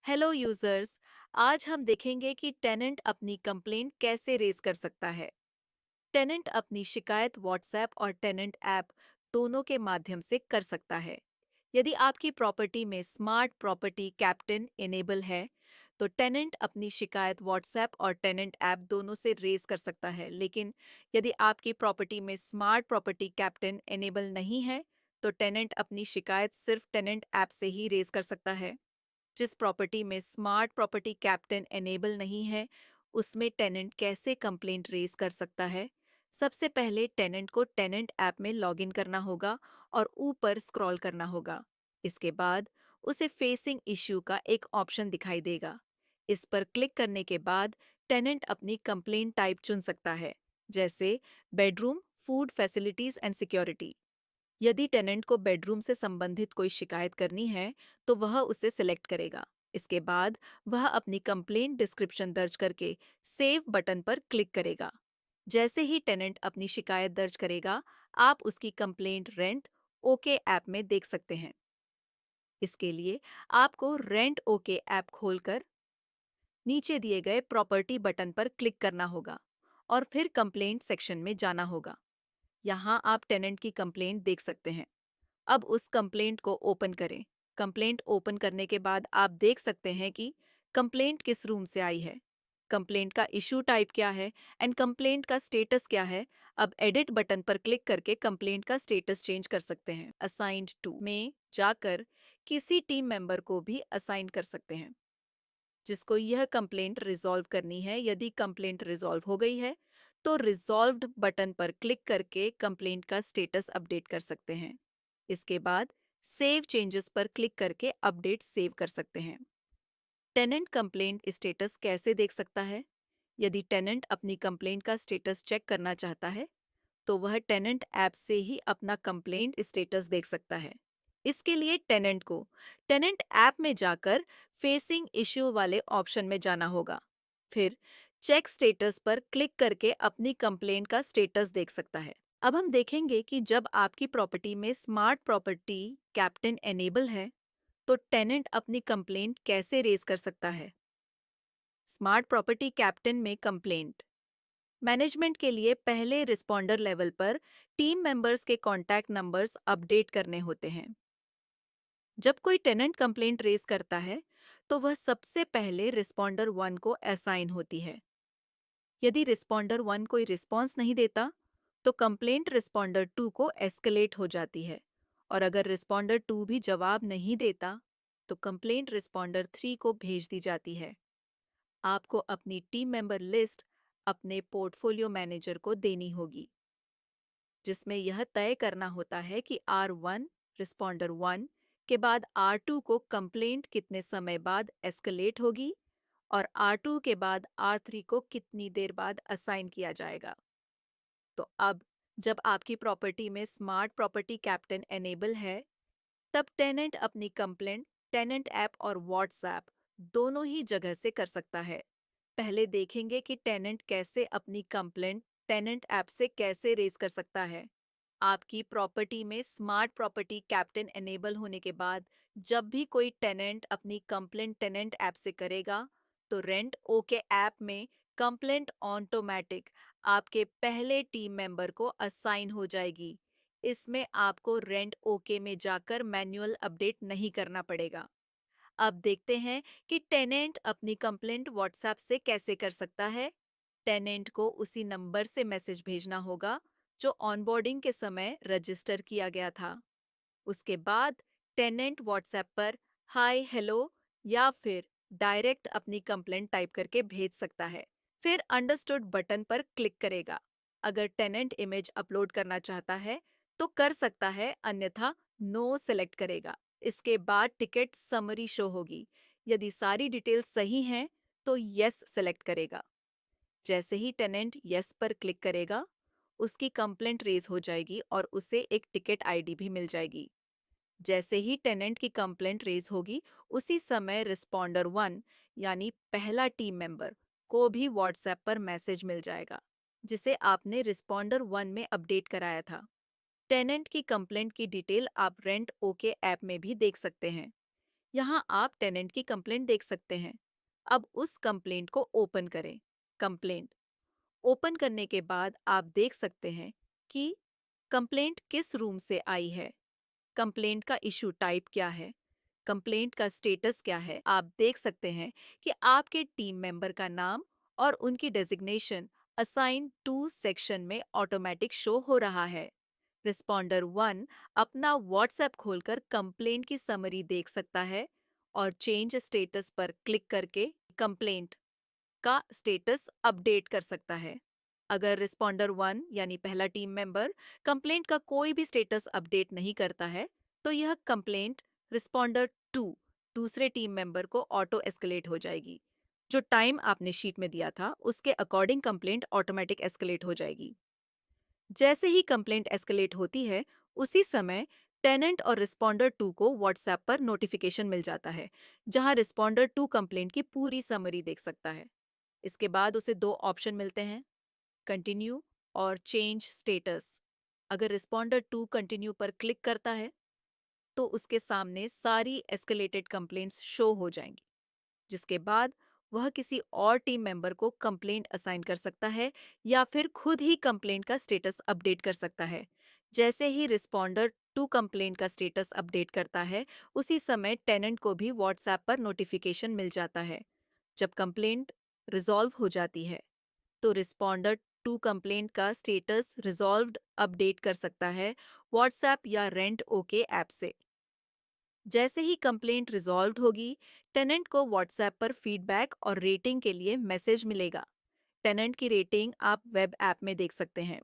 Hello users. आज हम देखेंगे कि टेनेंट अपनी कंप्लेंट कैसे रेज कर सकता है। टेनेंट अपनी शिकायत व्हाट्सएप और टेनेंट ऐप दोनों के माध्यम से कर सकता है। यदि आपकी प्रॉपर्टी में स्मार्ट प्रॉपर्टी कैप्टन इनेबल है तो टेनेंट अपनी शिकायत व्हाट्सएप और टेनेंट ऐप दोनों से रेज कर सकता है, लेकिन यदि आपकी प्रॉपर्टी में स्मार्ट प्रॉपर्टी कैप्टन इनेबल नहीं है तो टेनेंट अपनी शिकायत सिर्फ टेनेंट ऐप से ही रेज कर सकता है। जिस प्रॉपर्टी में स्मार्ट प्रॉपर्टी कैप्टन एनेबल नहीं है, उसमें टेनेंट कैसे कंप्लेंट रेज कर सकता है? सबसे पहले टेनेंट को टेनेंट ऐप में लॉगिन करना होगा और ऊपर स्क्रॉल करना होगा। इसके बाद उसे फेसिंग इश्यू का एक ऑप्शन दिखाई देगा। इस पर क्लिक करने के बाद टेनेंट अपनी कंप्लेंट टाइप चुन सकता है, जैसे bedroom, food facilities and security. यदि टेनेंट को बेडरूम से संबंधित कोई शिकायत करनी है तो वह उसे सिलेक्ट करेगा। इसके बाद वह अपनी कंप्लेंट डिस्क्रिप्शन दर्ज करके सेव बटन पर क्लिक करेगा। जैसे ही टेनेंट अपनी शिकायत दर्ज करेगा, आप उसकी कंप्लेंट रेंट ओके ऐप में देख सकते हैं। इसके लिए आपको रेंट ओके ऐप खोलकर नीचे दिए गए प्रॉपर्टी बटन पर क्लिक करना होगा और फिर कंप्लेंट सेक्शन में जाना होगा। यहाँ आप टेनेंट की कंप्लेंट देख सकते हैं। अब उस कंप्लेंट को ओपन करें। कंप्लेंट ओपन करने के बाद आप देख सकते हैं कि कंप्लेंट किस रूम से आई है, कंप्लेंट का इशू टाइप क्या है एंड कंप्लेंट का स्टेटस क्या है। अब एडिट बटन पर क्लिक करके कंप्लेंट का स्टेटस चेंज कर सकते हैं। असाइंड टू में जाकर किसी टीम मेंबर को भी असाइन कर सकते हैं जिसको यह कंप्लेंट रिजॉल्व करनी है। यदि कंप्लेंट रिजॉल्व हो गई है तो रिजॉल्व्ड बटन पर क्लिक करके कंप्लेंट का स्टेटस अपडेट कर सकते हैं। इसके बाद सेव चेंजेस पर क्लिक करके अपडेट सेव कर सकते हैं। टेनेंट कंप्लेंट स्टेटस कैसे देख सकता है? यदि टेनेंट अपनी कंप्लेंट का स्टेटस चेक करना चाहता है तो वह टेनेंट ऐप से ही अपना कंप्लेंट स्टेटस देख सकता है। इसके लिए टेनेंट को टेनेंट ऐप में जाकर फेसिंग इश्यू वाले ऑप्शन में जाना होगा। फिर चेक स्टेटस पर क्लिक करके अपनी कंप्लेंट का स्टेटस देख सकता है। अब हम देखेंगे कि जब आपकी प्रॉपर्टी में स्मार्ट प्रॉपर्टी कैप्टन एनेबल है तो टेनेंट अपनी कंप्लेंट कैसे रेज कर सकता है। स्मार्ट प्रॉपर्टी कैप्टन में कंप्लेंट मैनेजमेंट के लिए पहले रिस्पॉन्डर लेवल पर टीम मेंबर्स के कॉन्टैक्ट नंबर्स अपडेट करने होते हैं। जब कोई टेनेंट कंप्लेंट रेज करता है तो वह सबसे पहले रिस्पॉन्डर 1 को असाइन होती है। यदि रिस्पॉन्डर 1 कोई रिस्पॉन्स नहीं देता तो कंप्लेंट रिस्पॉन्डर 2 को एस्केलेट हो जाती है, और अगर रिस्पॉन्डर 2 भी जवाब नहीं देता तो कंप्लेंट रिस्पॉन्डर 3 को भेज दी जाती है। आपको अपनी टीम मेंबर लिस्ट अपने पोर्टफोलियो मैनेजर को देनी होगी, जिसमें यह तय करना होता है कि R1 रिस्पॉन्डर 1 के बाद R2 को कंप्लेंट कितने समय बाद एस्केलेट होगी और R2 के बाद R3 को कितनी देर बाद असाइन किया जाएगा। तो अब जब आपकी प्रॉपर्टी में स्मार्ट प्रॉपर्टी कैप्टन एनेबल है, तब टेनेंट अपनी कंप्लेंट टेनेंट ऐप और व्हाट्सएप दोनों ही जगह से कर सकता है। पहले देखेंगे कि टेनेंट कैसे अपनी कंप्लेंट टेनेंट ऐप से कैसे रेज कर सकता है। आपकी प्रॉपर्टी में स्मार्ट प्रॉपर्टी कैप्टन एनेबल होने के बाद जब भी कोई टेनेंट अपनी कंप्लेंट टेनेंट ऐप से करेगा तो रेंट ओके ऐप में कंप्लेंट ऑटोमेटिक आपके पहले टीम मेंबर को असाइन हो जाएगी। इसमें आपको रेंट ओके में जाकर मैन्युअल अपडेट नहीं करना पड़ेगा। अब देखते हैं कि टेनेंट अपनी कंप्लेंट व्हाट्सएप से कैसे कर सकता है। टेनेंट को उसी नंबर से मैसेज भेजना होगा जो ऑनबोर्डिंग के समय रजिस्टर किया गया था। उसके बाद टेनेंट व्हाट्सएप पर हाय हेलो या फिर डायरेक्ट अपनी कंप्लेंट टाइप करके भेज सकता है। फिर अंडरस्टूड बटन पर क्लिक करेगा। अगर टेनेंट इमेज अपलोड करना चाहता है तो कर सकता है, अन्यथा नो सेलेक्ट करेगा। इसके बाद टिकट समरी शो होगी। यदि सारी डिटेल्स सही हैं तो यस सेलेक्ट करेगा। जैसे ही टेनेंट यस पर क्लिक करेगा, उसकी कंप्लेंट रेज हो जाएगी और उसे एक टिकट आईडी भी मिल जाएगी। जैसे ही टेनेंट की कंप्लेंट रेज होगी, उसी समय रिस्पॉन्डर 1 यानी पहला टीम मेंबर को भी व्हाट्सएप पर मैसेज मिल जाएगा, जिसे आपने रिस्पॉन्डर 1 में अपडेट कराया था। टेनेंट की कंप्लेंट की डिटेल आप रेंट ओके ऐप में भी देख सकते हैं। यहाँ आप टेनेंट की कंप्लेंट देख सकते हैं। अब उस कंप्लेंट को ओपन करें। कंप्लेंट ओपन करने के बाद आप देख सकते हैं कि कंप्लेंट किस रूम से आई है, कंप्लेंट का इशू टाइप क्या है, कंप्लेंट का स्टेटस क्या है। आप देख सकते हैं कि आपके टीम मेंबर का नाम और उनकी डेजिग्नेशन असाइन टू सेक्शन में ऑटोमेटिक शो हो रहा है। रिस्पॉन्डर 1 अपना व्हाट्सएप खोलकर कंप्लेंट की समरी देख सकता है और चेंज स्टेटस पर क्लिक करके कंप्लेंट का स्टेटस अपडेट कर सकता है। अगर रिस्पॉन्डर 1 यानी पहला टीम मेंबर कंप्लेंट का कोई भी स्टेटस अपडेट नहीं करता है, तो यह कंप्लेंट रिस्पॉन्डर 2 दूसरे टीम मेंबर को ऑटो एस्केलेट हो जाएगी। जो टाइम आपने शीट में दिया था उसके अकॉर्डिंग कंप्लेंट ऑटोमेटिक एस्केलेट हो जाएगी। जैसे ही कंप्लेंट एस्केलेट होती है, उसी समय टेनेंट और रिस्पॉन्डर 2 को व्हाट्सएप पर नोटिफिकेशन मिल जाता है, जहां रिस्पॉन्डर 2 कंप्लेंट की पूरी समरी देख सकता है। इसके बाद उसे दो ऑप्शन मिलते हैं, कंटिन्यू और चेंज स्टेटस। अगर रिस्पॉन्डर 2 कंटिन्यू पर क्लिक करता है, तो उसके सामने सारी एस्केलेटेड कंप्लेंट्स शो हो जाएंगी, जिसके बाद वह किसी और टीम मेंबर को कंप्लेंट असाइन कर सकता है या फिर खुद ही कंप्लेंट का स्टेटस अपडेट कर सकता है। जैसे ही रिस्पॉन्डर 2 कंप्लेंट का स्टेटस अपडेट करता है, उसी समय टेनेंट को भी व्हाट्सएप पर नोटिफिकेशन मिल जाता है। जब कंप्लेंट रिजॉल्व हो जाती है, तो रिस्पॉन्डर 2 कंप्लेंट का स्टेटस रिजॉल्व्ड अपडेट कर सकता है व्हाट्सएप या रेंट ओके ऐप से। जैसे ही कंप्लेंट रिजॉल्व्ड होगी, टेनेंट को व्हाट्सएप पर फीडबैक और रेटिंग के लिए मैसेज मिलेगा। टेनेंट की रेटिंग आप वेब ऐप में देख सकते हैं।